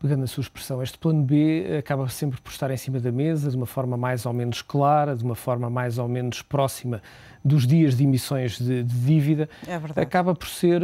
pegando a sua expressão, este plano B acaba sempre por estar em cima da mesa, de uma forma mais ou menos clara, de uma forma mais ou menos próxima dos dias de emissões de dívida. É verdade. Acaba por ser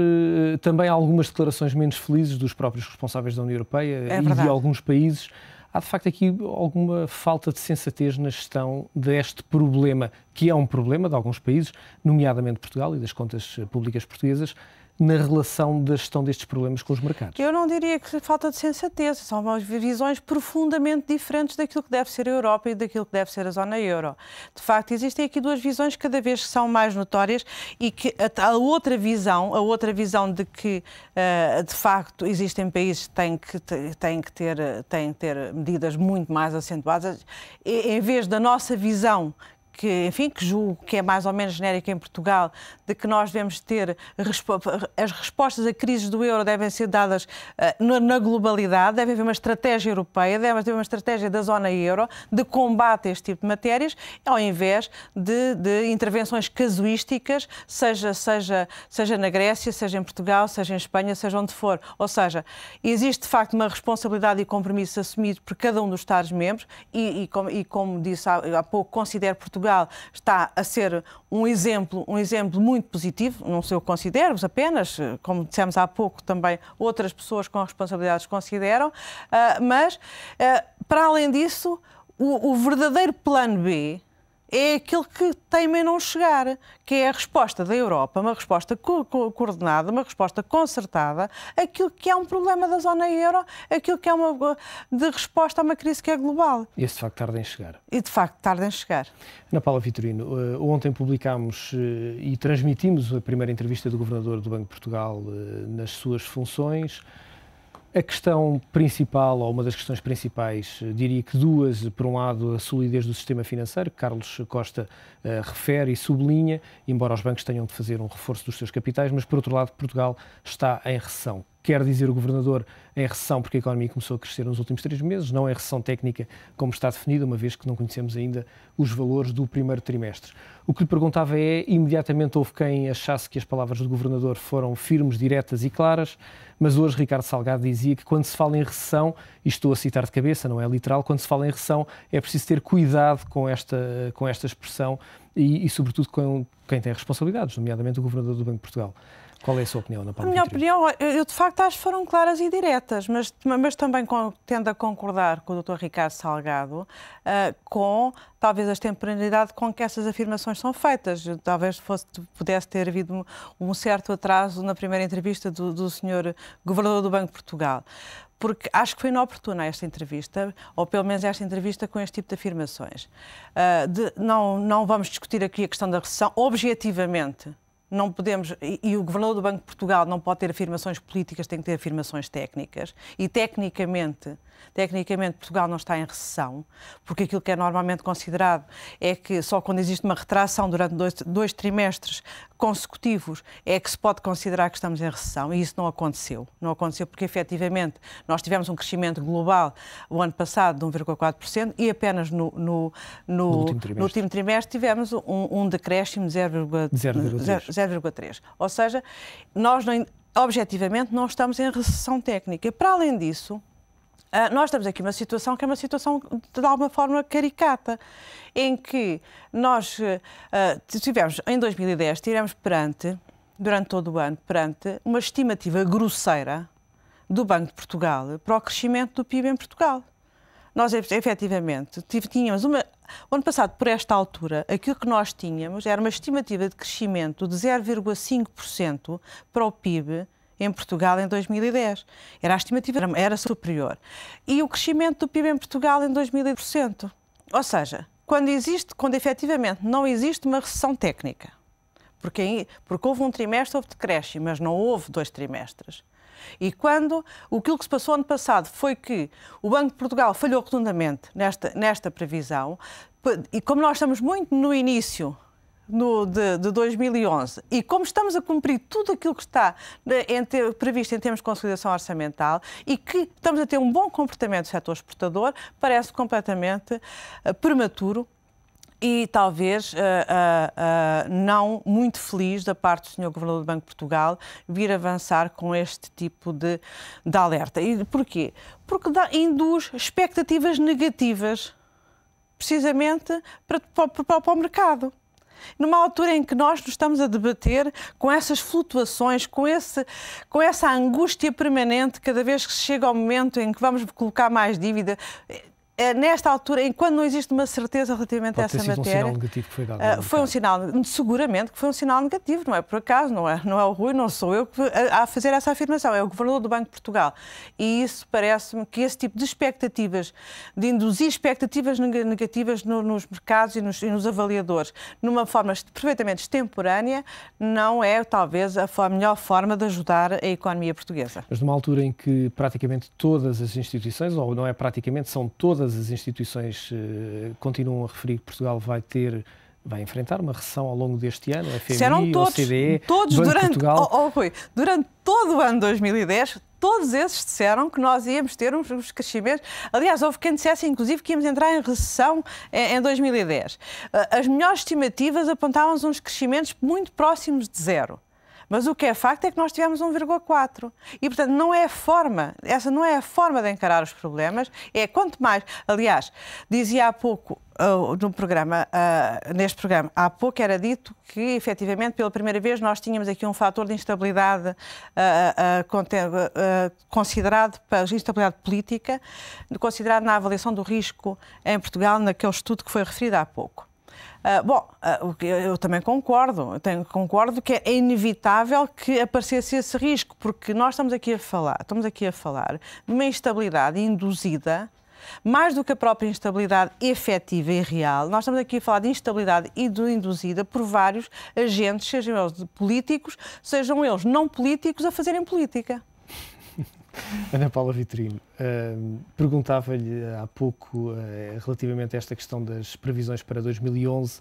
também algumas declarações menos felizes dos próprios responsáveis da União Europeia e de alguns países. Há, de facto, aqui alguma falta de sensatez na gestão deste problema, que é um problema de alguns países, nomeadamente Portugal e das contas públicas portuguesas, na relação da gestão destes problemas com os mercados. Eu não diria que falta de sensatez, são visões profundamente diferentes daquilo que deve ser a Europa e daquilo que deve ser a zona euro. De facto, existem aqui duas visões que cada vez são mais notórias e que a outra visão de que, de facto, existem países que têm que ter medidas muito mais acentuadas, em vez da nossa visão, que julgo que é mais ou menos genérica em Portugal, de que nós devemos ter as respostas a crises do euro devem ser dadas na globalidade, deve haver uma estratégia europeia, deve haver uma estratégia da zona euro de combate a este tipo de matérias, ao invés de intervenções casuísticas, seja na Grécia, seja em Portugal, seja em Espanha, seja onde for. Ou seja, existe de facto uma responsabilidade e compromisso assumido por cada um dos Estados-membros e como disse há pouco, considero Portugal está a ser um exemplo muito positivo, não sei o que considero, apenas, como dissemos há pouco também, outras pessoas com responsabilidades consideram, mas, para além disso, o verdadeiro plano B é aquele que teima em não chegar, que é a resposta da Europa, uma resposta coordenada, uma resposta concertada, aquilo que é um problema da zona euro, aquilo que é de resposta a uma crise que é global. E esse de facto tarda em chegar. E de facto tarda em chegar. Ana Paula Vitorino, ontem publicámos e transmitimos a primeira entrevista do Governador do Banco de Portugal nas suas funções. A questão principal, ou uma das questões principais, diria que duas, por um lado a solidez do sistema financeiro, que Carlos Costa refere e sublinha, embora os bancos tenham de fazer um reforço dos seus capitais, mas por outro lado Portugal está em recessão. Quer dizer o Governador em recessão porque a economia começou a crescer nos últimos 3 meses, não em recessão técnica como está definida, uma vez que não conhecemos ainda os valores do primeiro trimestre. O que lhe perguntava é, imediatamente houve quem achasse que as palavras do Governador foram firmes, diretas e claras, mas hoje Ricardo Salgado dizia que quando se fala em recessão, e estou a citar de cabeça, não é literal, quando se fala em recessão é preciso ter cuidado com esta expressão e sobretudo com quem tem responsabilidades, nomeadamente o Governador do Banco de Portugal. Qual é a sua opinião, Ana Paula? A minha opinião, eu de facto acho que foram claras e diretas, mas também tendo a concordar com o Dr. Ricardo Salgado, com talvez a extemporaneidade com que essas afirmações são feitas. Talvez pudesse ter havido um certo atraso na primeira entrevista do Sr. Governador do Banco de Portugal, porque acho que foi inoportuna esta entrevista, ou pelo menos esta entrevista com este tipo de afirmações. Não vamos discutir aqui a questão da recessão, objetivamente. Não podemos, e o Governador do Banco de Portugal não pode ter afirmações políticas, tem que ter afirmações técnicas. E tecnicamente Portugal não está em recessão, porque aquilo que é normalmente considerado é que só quando existe uma retração durante dois trimestres consecutivos é que se pode considerar que estamos em recessão, e isso não aconteceu. Não aconteceu porque, efetivamente, nós tivemos um crescimento global o ano passado de 1,4% e apenas no último trimestre tivemos um decréscimo de 0,3%. Ou seja, nós objetivamente não estamos em recessão técnica. Para além disso, nós estamos aqui numa situação que é uma situação de alguma forma caricata, em que nós tivemos, em 2010, durante todo o ano, perante uma estimativa grosseira do Banco de Portugal para o crescimento do PIB em Portugal. Nós, efetivamente, tínhamos o ano passado, por esta altura, aquilo que nós tínhamos era uma estimativa de crescimento de 0,5% para o PIB em Portugal em 2010. A estimativa era superior. E o crescimento do PIB em Portugal em 2010%. Ou seja, quando efetivamente não existe uma recessão técnica, porque houve um trimestre, houve decréscimo, mas não houve 2 trimestres. E aquilo que se passou ano passado foi que o Banco de Portugal falhou rotundamente nesta previsão, e como nós estamos muito no início de 2011, e como estamos a cumprir tudo aquilo que está previsto em termos de consolidação orçamental e que estamos a ter um bom comportamento do setor exportador, parece completamente prematuro e talvez não muito feliz da parte do Sr. Governador do Banco de Portugal vir avançar com este tipo de alerta. E porquê? Porque induz expectativas negativas, precisamente para o mercado. Numa altura em que nós nos estamos a debater com essas flutuações, com essa angústia permanente, cada vez que se chega ao momento em que vamos colocar mais dívida, nesta altura, enquanto não existe uma certeza relativamente a essa matéria... Pode ter sido um sinal negativo que foi dado. Foi um sinal, seguramente que foi um sinal negativo, não é por acaso, não é o Rui, não sou eu a fazer essa afirmação, é o Governador do Banco de Portugal. E isso parece-me que esse tipo de expectativas, de induzir expectativas negativas nos mercados e nos avaliadores, numa forma perfeitamente extemporânea, não é talvez a melhor forma de ajudar a economia portuguesa. Mas numa altura em que praticamente todas as instituições, ou não é praticamente, são todas as instituições continuam a referir que Portugal vai enfrentar uma recessão ao longo deste ano, a FMI, a OCDE, todos Banco de Portugal... Rui, durante todo o ano 2010, todos esses disseram que nós íamos ter uns crescimentos. Aliás, houve quem dissesse, inclusive, que íamos entrar em recessão em 2010. As melhores estimativas apontavam-nos uns crescimentos muito próximos de zero. Mas o que é facto é que nós tivemos 1,4. E, portanto, essa não é a forma de encarar os problemas, é quanto mais... Aliás, dizia há pouco, neste programa, há pouco era dito que, efetivamente, pela primeira vez nós tínhamos aqui um fator de instabilidade considerado para instabilidade política, considerado na avaliação do risco em Portugal, naquele estudo que foi referido há pouco. Eu também concordo que é inevitável que aparecesse esse risco, porque nós estamos aqui a falar de uma instabilidade induzida, mais do que a própria instabilidade efetiva e real. Nós estamos aqui a falar de instabilidade induzida por vários agentes, sejam eles políticos, sejam eles não políticos, a fazerem política. Ana Paula Vitorino, perguntava-lhe há pouco relativamente a esta questão das previsões para 2011.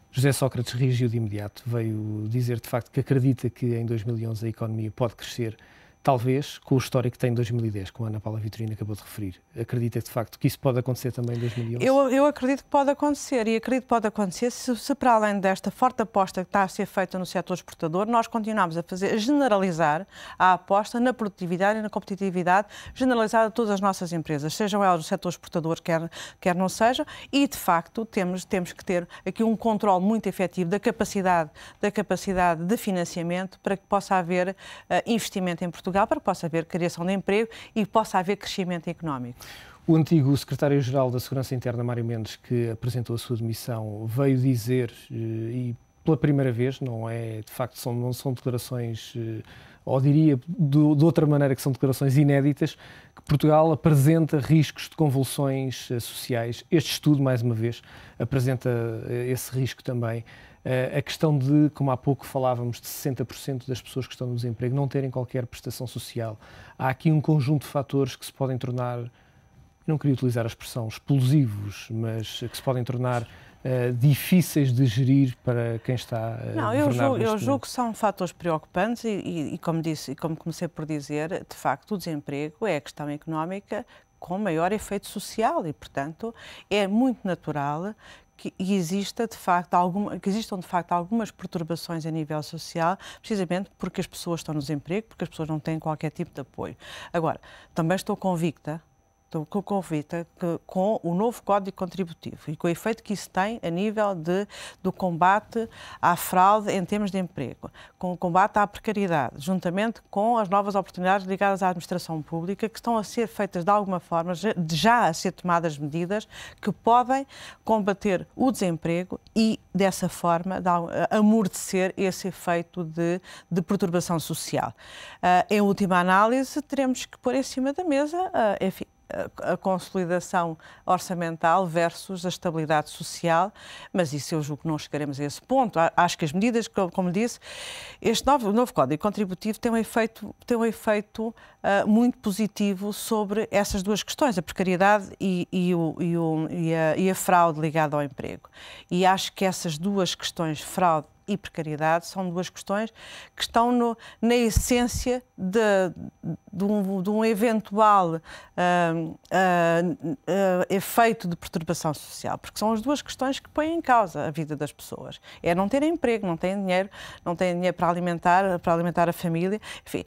José Sócrates reagiu de imediato, veio dizer de facto que acredita que em 2011 a economia pode crescer, talvez com o histórico que tem em 2010, como a Ana Paula Vitorino acabou de referir. Acredita de facto que isso pode acontecer também em 2011? Eu acredito que pode acontecer, e acredito que pode acontecer se para além desta forte aposta que está a ser feita no setor exportador, nós continuamos a generalizar a aposta na produtividade e na competitividade generalizada de todas as nossas empresas, sejam elas do setor exportador, quer não sejam, e de facto temos que ter aqui um controle muito efetivo da capacidade de financiamento para que possa haver investimento em Portugal, para que possa haver criação de emprego e possa haver crescimento económico. O antigo secretário-geral da Segurança Interna, Mário Mendes, que apresentou a sua demissão, veio dizer, e pela primeira vez, não é, de facto, não são declarações, ou diria de outra maneira que são declarações inéditas, que Portugal apresenta riscos de convulsões sociais. Este estudo, mais uma vez, apresenta esse risco também. A questão de, como há pouco falávamos, de 60% das pessoas que estão no desemprego não terem qualquer prestação social. Há aqui um conjunto de fatores que se podem tornar, não queria utilizar a expressão explosivos, mas que se podem tornar difíceis de gerir para quem está a governar. Eu julgo que são fatores preocupantes e como disse, e como comecei por dizer, de facto o desemprego é a questão económica com maior efeito social e, portanto, é muito natural que existam de facto algumas perturbações a nível social, precisamente porque as pessoas estão no desemprego, porque as pessoas não têm qualquer tipo de apoio. Agora, também estou convicta que com o novo Código Contributivo e com o efeito que isso tem a nível do combate à fraude em termos de emprego, com o combate à precariedade, juntamente com as novas oportunidades ligadas à administração pública, que estão a ser feitas de alguma forma, já a ser tomadas medidas que podem combater o desemprego e, dessa forma, amortecer esse efeito de perturbação social. Em última análise, teremos que pôr em cima da mesa, enfim, a consolidação orçamental versus a estabilidade social, mas isso eu julgo que não chegaremos a esse ponto. Acho que as medidas, como disse, este novo Código Contributivo tem um efeito muito positivo sobre essas duas questões, a precariedade e a fraude ligada ao emprego. E acho que essas duas questões, fraude e precariedade são duas questões que estão na essência de um eventual efeito de perturbação social, porque são as duas questões que põem em causa a vida das pessoas. É não ter emprego, não têm dinheiro para alimentar a família, enfim.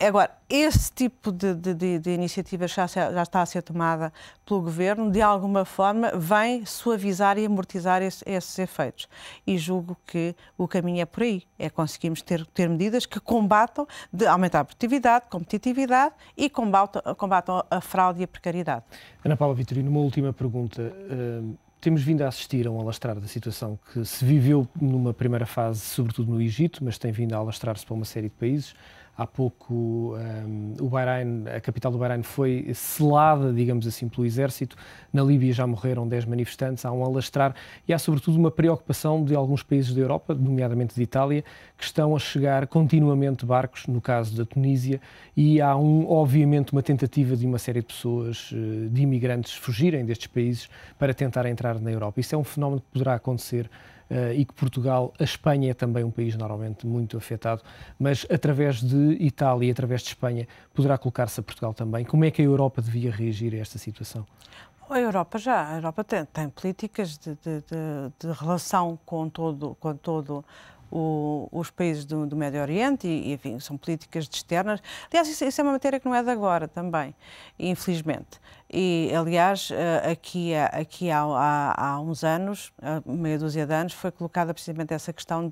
Agora, esse tipo de iniciativa já está a ser tomada pelo Governo, de alguma forma vem suavizar e amortizar esses efeitos. E julgo que o caminho é por aí. É conseguirmos ter medidas que combatam, de aumentar a produtividade, competitividade e combatam a fraude e a precariedade. Ana Paula Vitorino, uma última pergunta. Temos vindo a assistir a um alastrar da situação que se viveu numa primeira fase, sobretudo no Egito, mas tem vindo a alastrar-se para uma série de países. Há pouco o Bahrein, a capital do Bahrein foi selada, digamos assim, pelo exército. Na Líbia já morreram 10 manifestantes, há um alastrar e há sobretudo uma preocupação de alguns países da Europa, nomeadamente de Itália, que estão a chegar continuamente barcos, no caso da Tunísia, e há obviamente uma tentativa de uma série de pessoas, de imigrantes, fugirem destes países para tentar entrar na Europa. Isso é um fenómeno que poderá acontecer e que Portugal, a Espanha é também um país normalmente muito afetado, mas através de Itália e através de Espanha poderá colocar-se a Portugal também. Como é que a Europa devia reagir a esta situação? A Europa tem políticas de relação com todo os países do Médio Oriente e, enfim, são políticas externas. Aliás, isso é uma matéria que não é de agora também, infelizmente. E, aliás, aqui há uns anos, meia dúzia de anos, foi colocada precisamente essa questão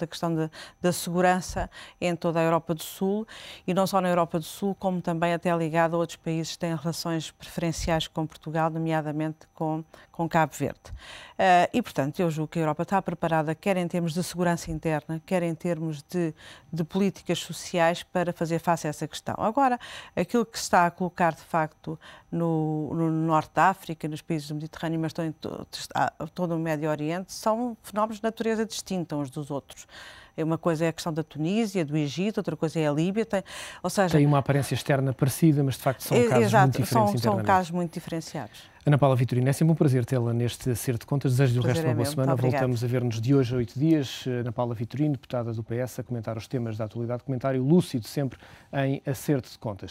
da segurança em toda a Europa do Sul, e não só na Europa do Sul, como também até ligado a outros países que têm relações preferenciais com Portugal, nomeadamente com Cabo Verde. E, portanto, eu julgo que a Europa está preparada, quer em termos de segurança interna, quer em termos de políticas sociais, para fazer face a essa questão. Agora, aquilo que se está a colocar, de facto, no Norte da África, nos países do Mediterrâneo, mas em todo o Médio Oriente, são fenómenos de natureza distinta uns dos outros. Uma coisa é a questão da Tunísia, do Egito, outra coisa é a Líbia. Tem uma aparência externa parecida, mas de facto são casos muito diferentes internamente. São casos muito diferenciados. Ana Paula Vitorino, é sempre um prazer tê-la neste Acerto de Contas. Desejo-lhe o resto de uma boa semana. Voltamos a ver-nos de hoje a 8 dias. Ana Paula Vitorino, deputada do PS, a comentar os temas da atualidade. Comentário lúcido sempre em Acerto de Contas.